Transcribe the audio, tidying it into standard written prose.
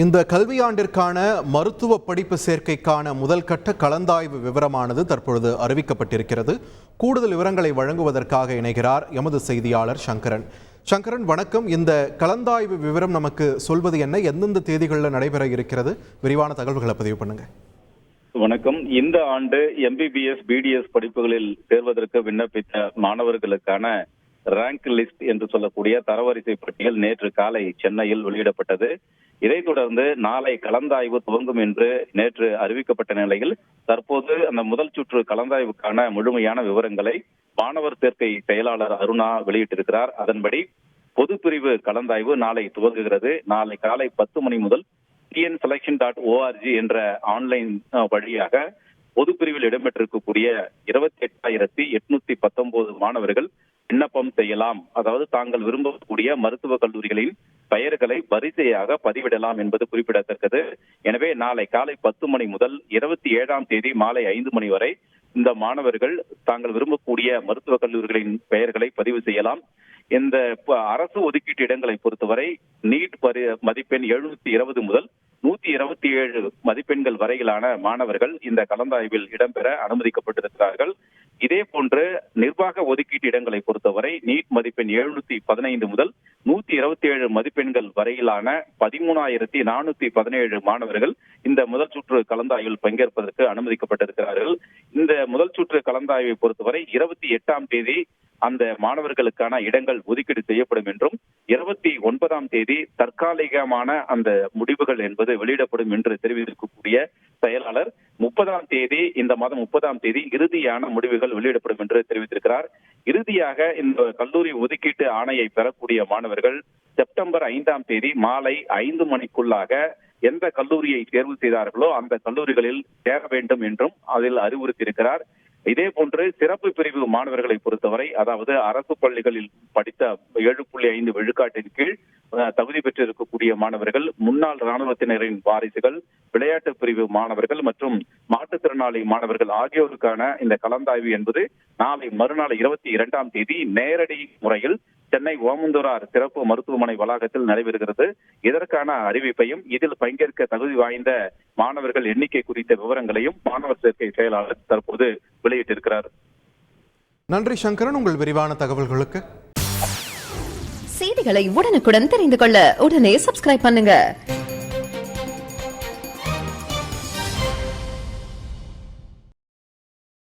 இந்த கல்வியாண்டிற்கான மருத்துவ படிப்பு சேர்க்கைக்கான முதல் கட்ட கலந்தாய்வு விவரமானது தற்பொழுது அறிவிக்கப்பட்டிருக்கிறது. கூடுதல் விவரங்களை வழங்குவதற்காக இணைகிறார் எமது செய்தியாளர் சங்கரன். சங்கரன், வணக்கம். இந்த கலந்தாய்வு விவரம் நமக்கு சொல்வது என்ன? எந்தெந்த தேதிகளில் நடைபெற இருக்கிறது? விரிவான தகவல்களை பதிவு பண்ணுங்க. வணக்கம். இந்த ஆண்டு MBBS BDS படிப்புகளில் சேர்வதற்கு விண்ணப்பித்த மாணவர்களுக்கான ரேங்க் லிஸ்ட் என்று சொல்லக்கூடிய தரவரிசை பட்டியல் நேற்று காலை சென்னையில் வெளியிடப்பட்டது. இதைத் தொடர்ந்து நாளை கலந்தாய்வு துவங்கும் என்று நேற்று அறிவிக்கப்பட்ட நிலையில் தற்போது அந்த முதல் சுற்று கலந்தாய்வுக்கான முழுமையான விவரங்களை மாணவர் சேர்க்கை செயலாளர் அருணா வெளியிட்டிருக்கிறார். அதன்படி பொதுப்பிரிவு கலந்தாய்வு நாளை துவங்குகிறது. நாளை காலை 10 மணி முதல் tnselection.org என்ற ஆன்லைன் வழியாக பொதுப்பிரிவில் இடம்பெற்றிருக்கக்கூடிய 28,819 மாணவர்கள் விண்ணப்பம் செய்யலாம். அதாவது தாங்கள் விரும்பக்கூடிய மருத்துவக் கல்லூரிகளின் பெயர்களை வரிசையாக பதிவிடலாம் என்பது குறிப்பிடத்தக்கது. எனவே நாளை காலை 10 மணி முதல் 27ஆம் தேதி மாலை 5 மணி வரை இந்த மாணவர்கள் தாங்கள் விரும்பக்கூடிய மருத்துவக் கல்லூரிகளின் பெயர்களை பதிவு செய்யலாம். இந்த அரசு ஒதுக்கீட்டு இடங்களை பொறுத்தவரை நீட் மதிப்பெண் 720 முதல் 127 மதிப்பெண்கள் வரையிலான மாணவர்கள் இந்த கலந்தாய்வில் இடம்பெற அனுமதிக்கப்பட்டிருக்கிறார்கள். இதே போன்று நிர்வாக ஒதுக்கீட்டு இடங்களை பொறுத்தவரை நீட் மதிப்பெண் 715 முதல் 127 மதிப்பெண்கள் வரையிலான 13,417 மாணவர்கள் இந்த முதல் சுற்று கலந்தாய்வில் பங்கேற்பதற்கு அனுமதிக்கப்பட்டிருக்கிறார்கள். இந்த முதல் சுற்று கலந்தாய்வை பொறுத்தவரை 28ஆம் தேதி அந்த மாணவர்களுக்கான இடங்கள் ஒதுக்கீடு செய்யப்படும் என்றும் 29ஆம் தேதி தற்காலிகமான அந்த முடிவுகள் என்பது வெளியிடப்படும் என்று தெரிவித்திருக்கக்கூடிய செயலாளர் 30ஆம் தேதி இந்த மாதம் 30ஆம் தேதி இறுதியான முடிவுகள் வெளியிடப்படும் என்று தெரிவித்திருக்கிறார். இறுதியாக இந்த கல்லூரி ஒதுக்கீட்டு ஆணையை பெறக்கூடிய மாணவர்கள் செப்டம்பர் 5ஆம் தேதி மாலை 5 மணிக்குள்ளாக எந்த கல்லூரியை தேர்வு செய்தார்களோ அந்த கல்லூரிகளில் சேர வேண்டும் என்றும் அதில் அறிவுறுத்தியிருக்கிறார். இதே போன்று சிறப்பு பிரிவு மாணவர்களை பொறுத்தவரை, அதாவது அரசு பள்ளிகளில் படித்த 7.5 விழுக்காட்டின் கீழ் தகுதி பெற்றிருக்கக்கூடிய மாணவர்கள், முன்னாள் ராணுவத்தினரின் வாரிசுகள், விளையாட்டு பிரிவு மாணவர்கள் மற்றும் மாற்றுத்திறனாளி மாணவர்கள் ஆகியோருக்கான இந்த கலந்தாய்வு என்பது நாளை மறுநாள் 22ஆம் தேதி நேரடி முறையில் சென்னை ஓமந்தூரார் சிறப்பு மருத்துவமனை வளாகத்தில் நடைபெறுகிறது. இதற்கான அறிவிப்பையும் இதில் பங்கேற்க தகுதி வாய்ந்த மாணவர்கள் எண்ணிக்கை குறித்த விவரங்களையும் மாணவர் சேர்க்கை செயலாளர் தற்போது வெளியிட்டிருக்கிறார். நன்றி சங்கரன், உங்கள் விரிவான தகவல்களுக்கு. செய்திகளை உடனுக்குடன் தெரிந்து கொள்ள உடனே சப்ஸ்கிரைப் பண்ணுங்க.